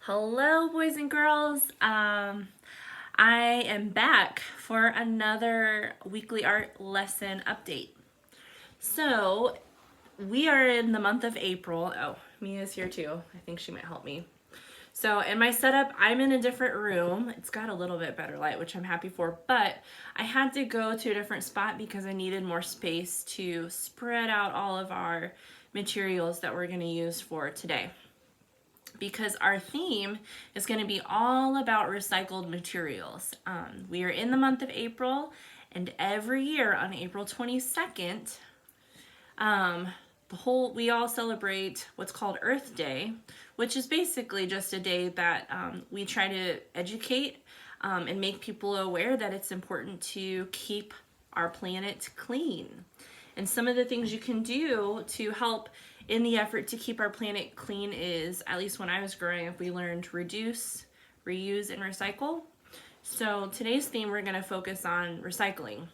Hello, boys and girls. I am back for another weekly art lesson update. So, we are in the month of April. Oh, Mia's here too. I think she might help me. So, in my setup, I'm in a different room. It's got a little bit better light, which I'm happy for, but I had to go to a different spot because I needed more space to spread out all of our materials that we're going to use for today, because our theme is going to be all about recycled materials. We are in the month of April, and every year on April 22nd, we all celebrate what's called Earth Day, which is basically just a day that we try to educate and make people aware that it's important to keep our planet clean. And some of the things you can do to help in the effort to keep our planet clean is, at least when I was growing up, we learned reduce, reuse, and recycle. So today's theme, we're going to focus on recycling.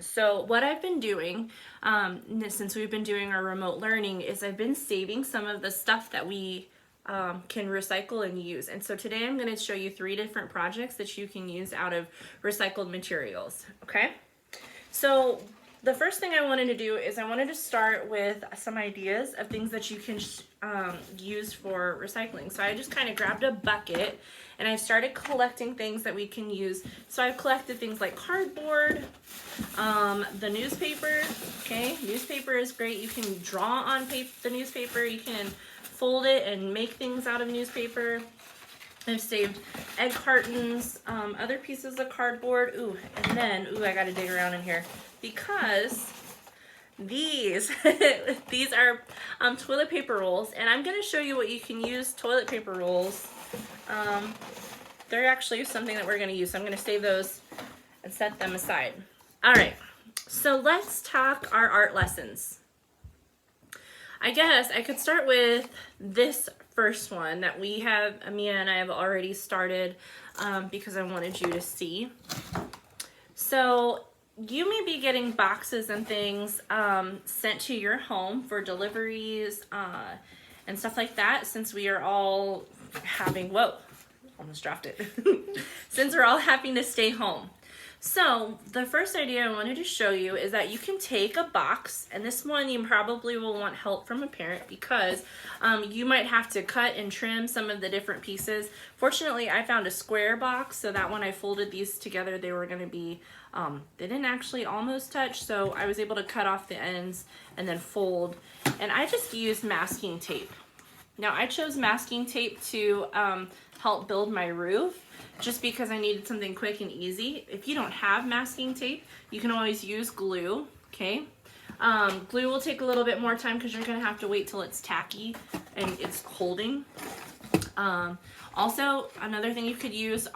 So what I've been doing since we've been doing our remote learning is I've been saving some of the stuff that we can recycle and use. And so today I'm going to show you 3 different projects that you can use out of recycled materials. Okay? So the first thing I wanted to do is I wanted to start with some ideas of things that you can use for recycling. So I just kind of grabbed a bucket and I started collecting things that we can use. So I've collected things like cardboard, the newspaper. Okay, newspaper is great. You can draw on the newspaper. You can fold it and make things out of newspaper. I've saved egg cartons, other pieces of cardboard. And then I gotta dig around in here because these these are toilet paper rolls, and I'm gonna show you what you can use toilet paper rolls. They're actually something that we're gonna use, so I'm gonna save those and set them aside. All right, so let's talk our art lessons. I guess I could start with this first one that Mia and I have already started because I wanted you to see. So you may be getting boxes and things sent to your home for deliveries and stuff like that, since we are all having, almost dropped it, since we're all having to stay home. So the first idea I wanted to show you is that you can take a box, and this one you probably will want help from a parent because you might have to cut and trim some of the different pieces. Fortunately, I found a square box, so that when I folded these together, they were going to be, they didn't actually almost touch, so I was able to cut off the ends and then fold. And I just used masking tape. Now I chose masking tape to help build my roof, just because I needed something quick and easy. If you don't have masking tape, you can always use glue, okay? Glue will take a little bit more time because you're gonna have to wait till it's tacky and it's holding. Also, another thing you could use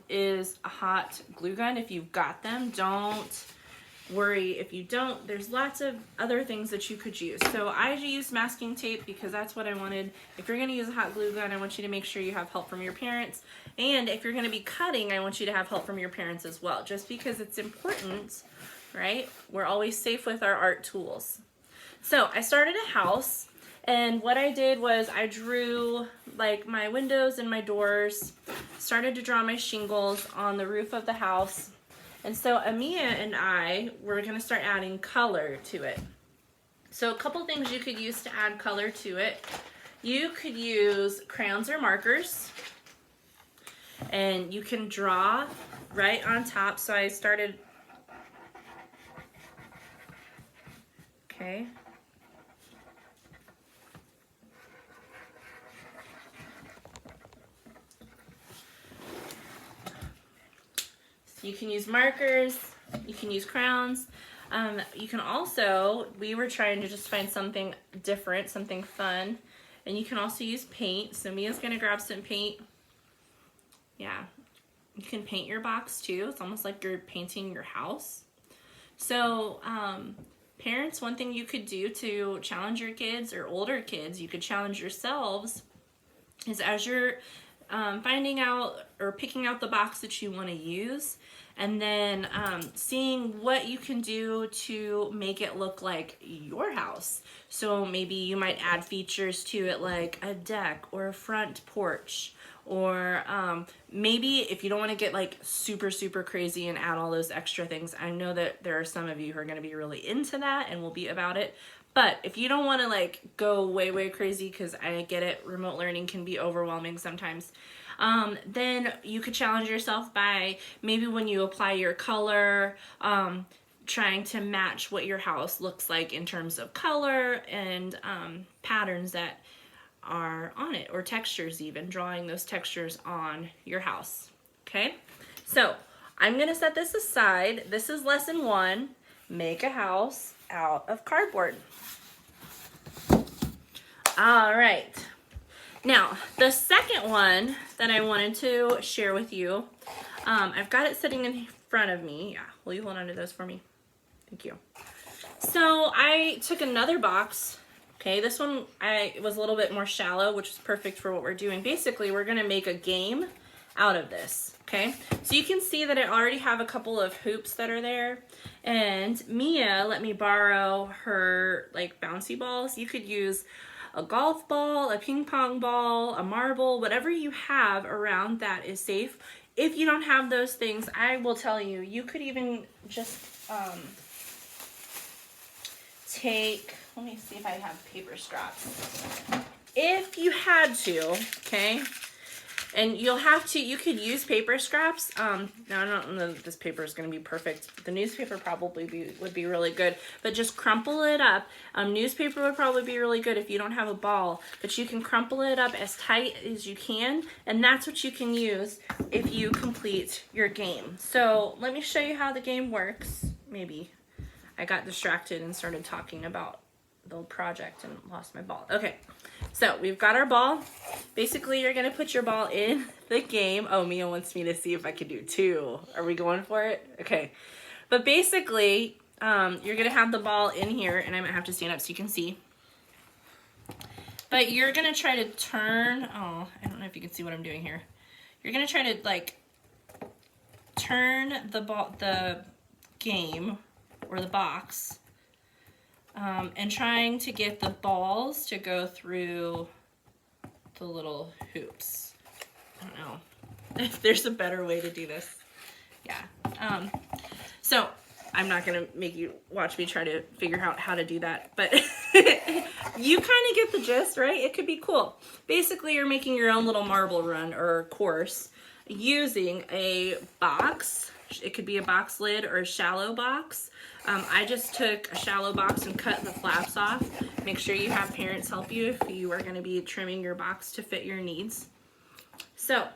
is a hot glue gun if you've got them. Don't worry if you don't. There's lots of other things that you could use. So I used masking tape because that's what I wanted. If you're gonna use a hot glue gun, I want you to make sure you have help from your parents. And if you're gonna be cutting, I want you to have help from your parents as well, just because it's important, right? We're always safe with our art tools. So I started a house, and what I did was I drew like my windows and my doors, started to draw my shingles on the roof of the house. And so Amia and I were going to start adding color to it. So a couple things you could use to add color to it. You could use crayons or markers, and you can draw right on top. So I started, okay. You can use markers, you can use crayons. You can also, we were trying to just find something different, something fun. And you can also use paint. So Mia's gonna grab some paint. Yeah, you can paint your box too. It's almost like you're painting your house. So parents, one thing you could do to challenge your kids, or older kids, you could challenge yourselves, is as you're finding out or picking out the box that you want to use, and then seeing what you can do to make it look like your house. So maybe you might add features to it like a deck or a front porch, or maybe if you don't want to get like super crazy and add all those extra things. I know that there are some of you who are going to be really into that and will be about it. But if you don't want to like go way crazy, because I get it, remote learning can be overwhelming sometimes, then you could challenge yourself by maybe when you apply your color, trying to match what your house looks like in terms of color and patterns that are on it, or textures, even drawing those textures on your house. Okay, so I'm gonna set this aside. This is lesson 1, make a house out of cardboard. All right, now the second one that I wanted to share with you, I've got it sitting in front of me. Yeah, will you hold on to those for me? Thank you. So I took another box. Okay, this one was a little bit more shallow, which is perfect for what we're doing. Basically, we're gonna make a game out of this, okay? So you can see that I already have a couple of hoops that are there, and Mia let me borrow her like bouncy balls. You could use a golf ball, a ping pong ball, a marble, whatever you have around that is safe. If you don't have those things, I will tell you, you could even just take, let me see if I have paper straps. If you had to, okay, and you'll have to, you could use paper scraps. Now I don't know if this paper is going to be perfect. The newspaper probably would be really good, but just crumple it up. Newspaper would probably be really good if you don't have a ball, but you can crumple it up as tight as you can, and that's what you can use if you complete your game. So let me show you how the game works. Maybe I got distracted and started talking about the project and lost my ball. Okay, so we've got our ball. Basically, you're gonna put your ball in the game. Oh, Mia wants me to see if I could do 2. Are we going for it? Okay, but basically, you're gonna have the ball in here, and I might have to stand up so you can see. But you're gonna try to turn, oh, I don't know if you can see what I'm doing here. You're gonna try to like turn the game or the box, and trying to get the balls to go through the little hoops. I don't know if there's a better way to do this. Yeah. So I'm not gonna make you watch me try to figure out how to do that, but you kind of get the gist, right? It could be cool. Basically, you're making your own little marble run or course using a box. It could be a box lid or a shallow box. I just took a shallow box and cut the flaps off. Make sure you have parents help you if you are going to be trimming your box to fit your needs. So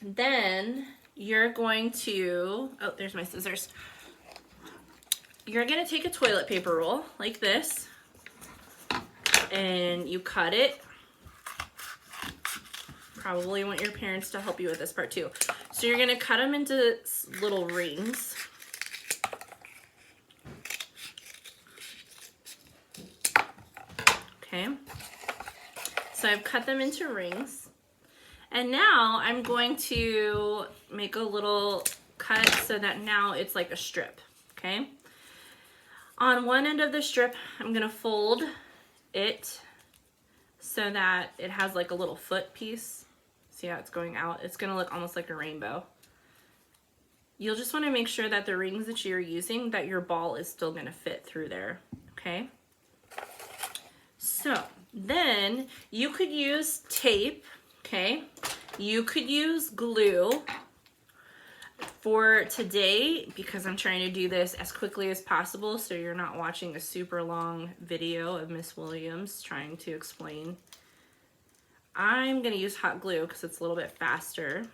then you're going to, oh, there's my scissors. You're going to take a toilet paper roll like this, and you cut it. Probably want your parents to help you with this part too. So you're going to cut them into little rings. Okay, so I've cut them into rings, and now I'm going to make a little cut so that now it's like a strip. Okay, on one end of the strip, I'm gonna fold it so that it has like a little foot piece. See how it's going out? It's gonna look almost like a rainbow. You'll just want to make sure that the rings that you're using, that your ball is still gonna fit through there. Okay. So then you could use tape, okay? You could use glue. For today, because I'm trying to do this as quickly as possible so you're not watching a super long video of Miss Williams trying to explain, I'm gonna use hot glue because it's a little bit faster,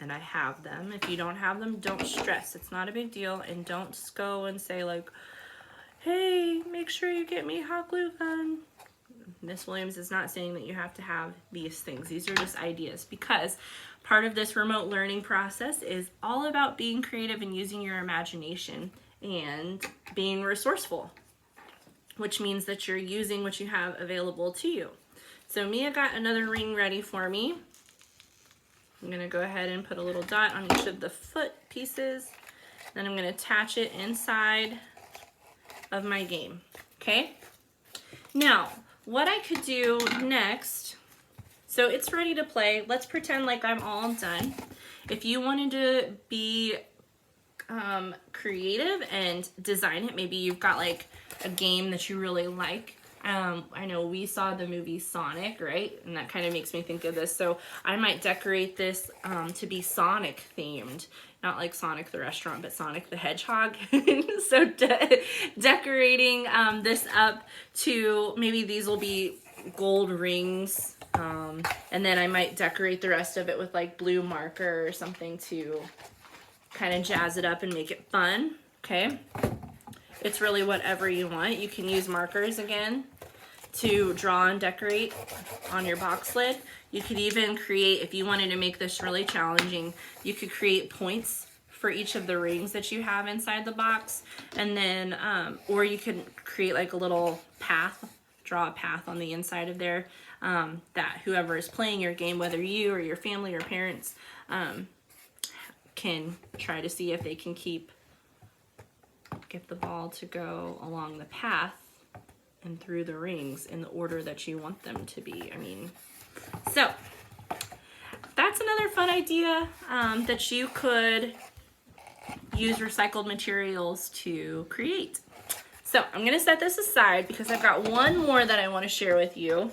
and I have them. If you don't have them, don't stress. It's not a big deal, and don't go and say like, hey, make sure you get me hot glue gun. Miss Williams is not saying that you have to have these things. These are just ideas, because part of this remote learning process is all about being creative and using your imagination and being resourceful, which means that you're using what you have available to you. So Mia got another ring ready for me. I'm gonna go ahead and put a little dot on each of the foot pieces. Then I'm gonna attach it inside of my game, okay? Now, what I could do next, so it's ready to play. Let's pretend like I'm all done. If you wanted to be creative and design it, maybe you've got like a game that you really like. I know we saw the movie Sonic, right? And that kind of makes me think of this. So I might decorate this to be Sonic themed. Not like Sonic the restaurant, but Sonic the Hedgehog. So decorating this up to, maybe these will be gold rings. And then I might decorate the rest of it with like blue marker or something to kind of jazz it up and make it fun, okay? It's really whatever you want. You can use markers again to draw and decorate on your box lid. You could even create, if you wanted to make this really challenging, you could create points for each of the rings that you have inside the box. And then, or you could create like a little path, draw a path on the inside of there that whoever is playing your game, whether you or your family or parents, can try to see if they can get the ball to go along the path and through the rings in the order that you want them to be. I mean, so that's another fun idea that you could use recycled materials to create. So I'm gonna set this aside because I've got one more that I want to share with you.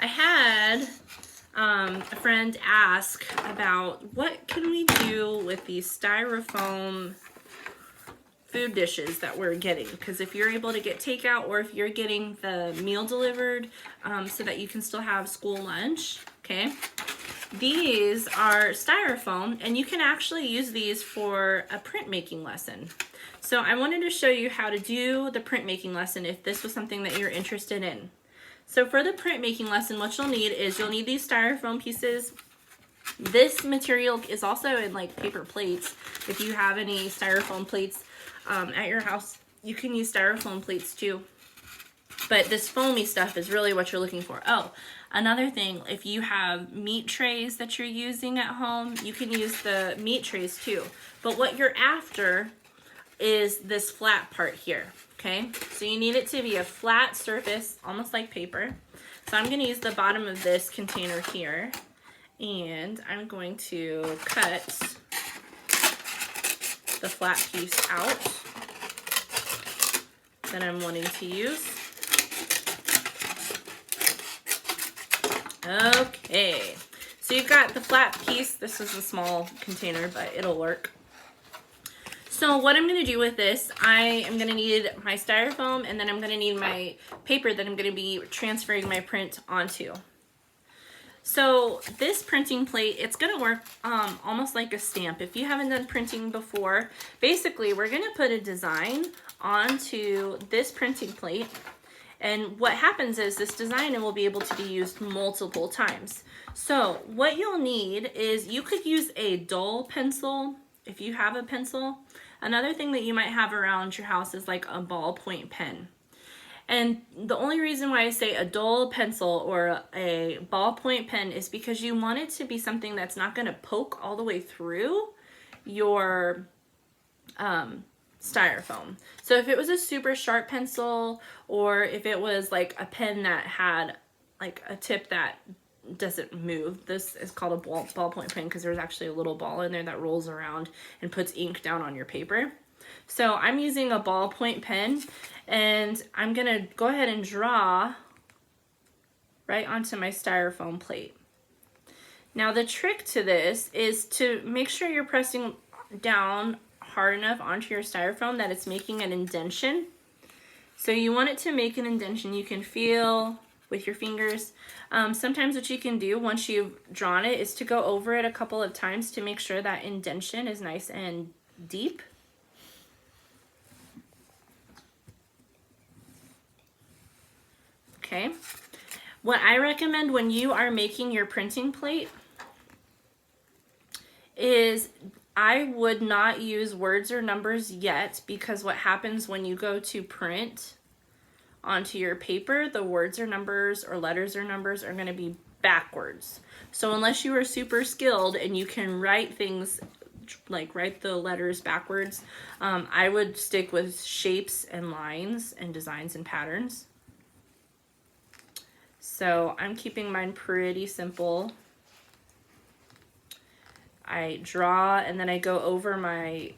I had a friend ask about what can we do with these styrofoam food dishes that we're getting, because if you're able to get takeout or if you're getting the meal delivered so that you can still have school lunch, okay, these are styrofoam and you can actually use these for a printmaking lesson. So I wanted to show you how to do the printmaking lesson if this was something that you're interested in. So for the printmaking lesson, what you'll need is you'll need these styrofoam pieces. This material is also in like paper plates. If you have any styrofoam plates at your house, you can use styrofoam plates too. But this foamy stuff is really what you're looking for. Oh, another thing, if you have meat trays that you're using at home, you can use the meat trays too. But what you're after is this flat part here, okay? So you need it to be a flat surface, almost like paper. So I'm gonna use the bottom of this container here, and I'm going to cut the flat piece out that I'm wanting to use. Okay, so you've got the flat piece. This is a small container, but it'll work. So what I'm going to do with this, I am going to need my styrofoam, and then I'm going to need my paper that I'm going to be transferring my print onto. So this printing plate, it's going to work almost like a stamp. If you haven't done printing before, basically we're going to put a design onto this printing plate. And what happens is this design will be able to be used multiple times. So what you'll need is, you could use a dull pencil if you have a pencil. Another thing that you might have around your house is like a ballpoint pen. And the only reason why I say a dull pencil or a ballpoint pen is because you want it to be something that's not going to poke all the way through your styrofoam. So if it was a super sharp pencil, or if it was like a pen that had like a tip that doesn't move, this is called a ballpoint pen because there's actually a little ball in there that rolls around and puts ink down on your paper. So I'm using a ballpoint pen, and I'm gonna go ahead and draw right onto my styrofoam plate. Now the trick to this is to make sure you're pressing down hard enough onto your styrofoam that it's making an indentation. So you want it to make an indentation. You can feel with your fingers. Sometimes what you can do once you've drawn it is to go over it a couple of times to make sure that indentation is nice and deep. Okay. What I recommend when you are making your printing plate is I would not use words or numbers yet, because what happens when you go to print onto your paper, the words or numbers or letters or numbers are going to be backwards. So unless you are super skilled and you can write things like write the letters backwards. I would stick with shapes and lines and designs and patterns. So I'm keeping mine pretty simple. I draw and then I go over my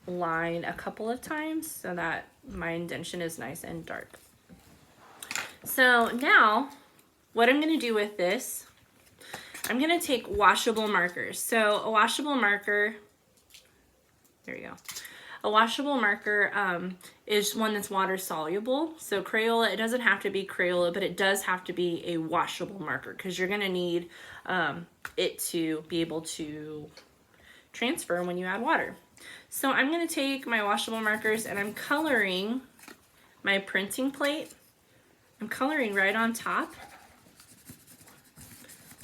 line a couple of times so that my indentation is nice and dark. So now what I'm going to do with this, I'm going to take washable markers. So a washable marker, there you go. A washable marker is one that's water soluble. So Crayola, it doesn't have to be Crayola, but it does have to be a washable marker because you're going to need it to be able to transfer when you add water. So I'm going to take my washable markers and I'm coloring my printing plate. I'm coloring right on top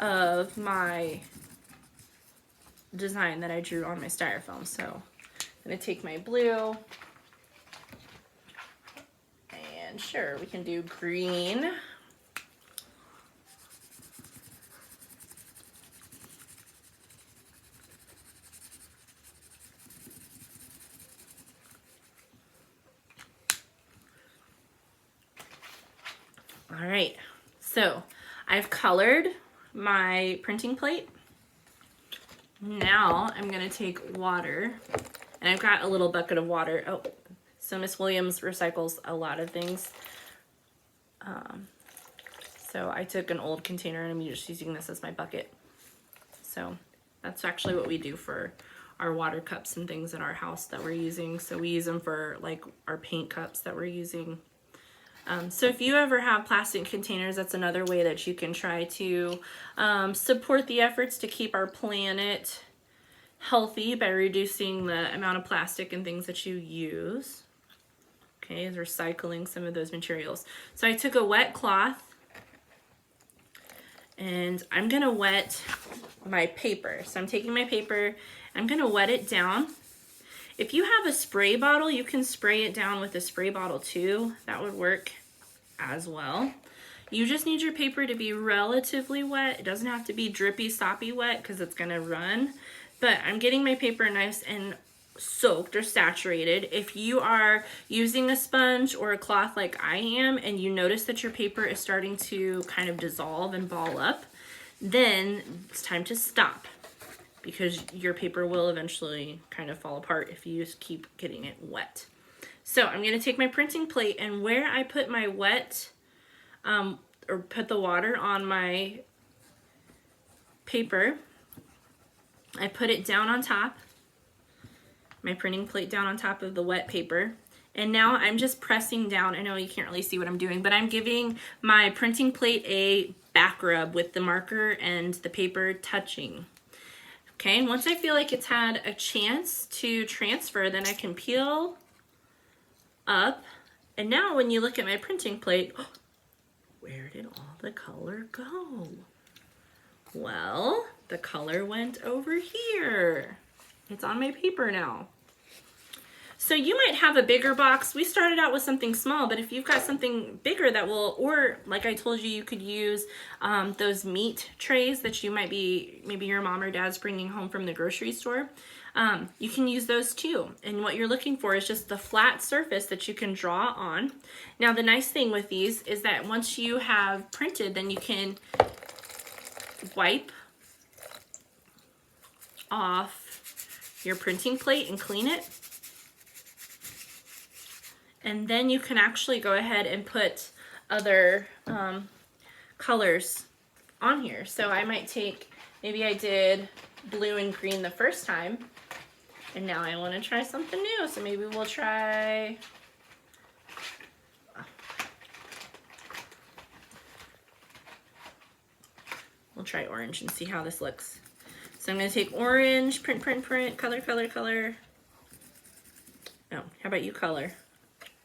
of my design that I drew on my styrofoam. So I'm going to take my blue, and sure, we can do green. All right, so I've colored my printing plate. Now I'm going to take water. And I've got a little bucket of water. Oh, so Miss Williams recycles a lot of things. So I took an old container and I'm just using this as my bucket. So that's actually what we do for our water cups and things in our house that we're using. So we use them for like our paint cups that we're using. So if you ever have plastic containers, that's another way that you can try to support the efforts to keep our planet healthy by reducing the amount of plastic and things that you use. Okay, is recycling some of those materials. So I took a wet cloth and I'm gonna wet my paper. So I'm taking my paper, I'm gonna wet it down. If you have a spray bottle, you can spray it down with a spray bottle too. That would work as well. You just need your paper to be relatively wet. It doesn't have to be drippy, soppy wet because it's gonna run. But I'm getting my paper nice and soaked or saturated. If you are using a sponge or a cloth like I am and you notice that your paper is starting to kind of dissolve and ball up, then it's time to stop because your paper will eventually kind of fall apart if you just keep getting it wet. So I'm going to take my printing plate and where I put my wet or put the water on my paper, I put it down on top, my printing plate down on top of the wet paper. And now I'm just pressing down. I know you can't really see what I'm doing, but I'm giving my printing plate a back rub with the marker and the paper touching. Okay, and once I feel like it's had a chance to transfer, then I can peel up. And now when you look at my printing plate, where did all the color go? Well, the color went over here. It's on my paper now. So you might have a bigger box. We started out with something small, but if you've got something bigger that will, or like I told you, you could use those meat trays that you might be, maybe your mom or dad's bringing home from the grocery store. You can use those too. And what you're looking for is just the flat surface that you can draw on. Now the nice thing with these is that once you have printed, then you can wipe off your printing plate and clean it. And then you can actually go ahead and put other colors on here. So I might take, maybe I did blue and green the first time, and now I want to try something new. So maybe we'll try, orange and see how this looks. So I'm going to take orange, print, color, color. Oh, how about you color?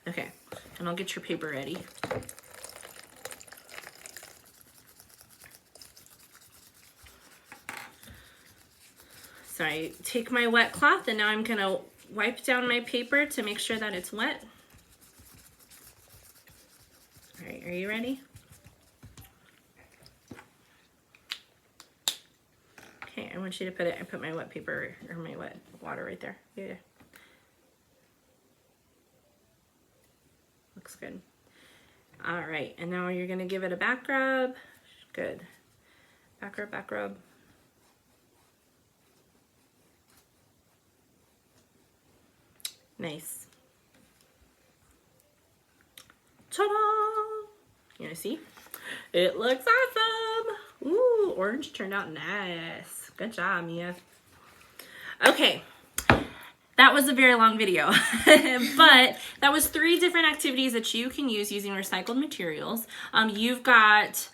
Okay, and I'll get your paper ready. So I take my wet cloth and now I'm gonna wipe down my paper to make sure that it's wet. All right, are you ready? Okay, want you to put it, I put my wet paper or my wet water right there. Yeah. Looks good. All right, and now you're gonna give it a back rub. Good. Back rub, back rub. Nice. Ta-da! You wanna see? It looks awesome. Ooh, orange turned out nice. Good job, Mia. Okay. That was a very long video, but that was 3 different activities that you can use using recycled materials. You've got,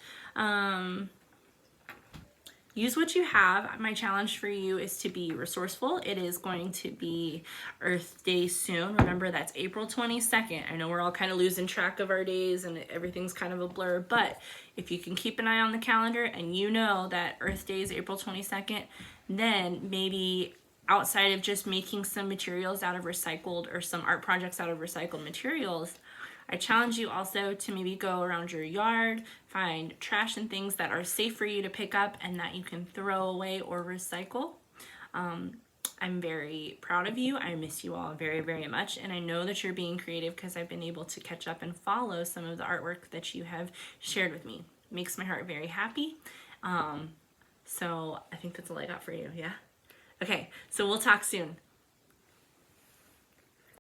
use what you have. My challenge for you is to be resourceful. It is going to be Earth Day soon. Remember, that's April 22nd. I know we're all kind of losing track of our days and everything's kind of a blur, but if you can keep an eye on the calendar and you know that Earth Day is April 22nd, then maybe outside of just making some materials out of recycled or some art projects out of recycled materials, I challenge you also to maybe go around your yard, find trash and things that are safe for you to pick up and that you can throw away or recycle. I'm very proud of you. I miss you all very, very much. And I know that you're being creative because I've been able to catch up and follow some of the artwork that you have shared with me. It makes my heart very happy. So I think that's all I got for you, yeah? Okay, so we'll talk soon.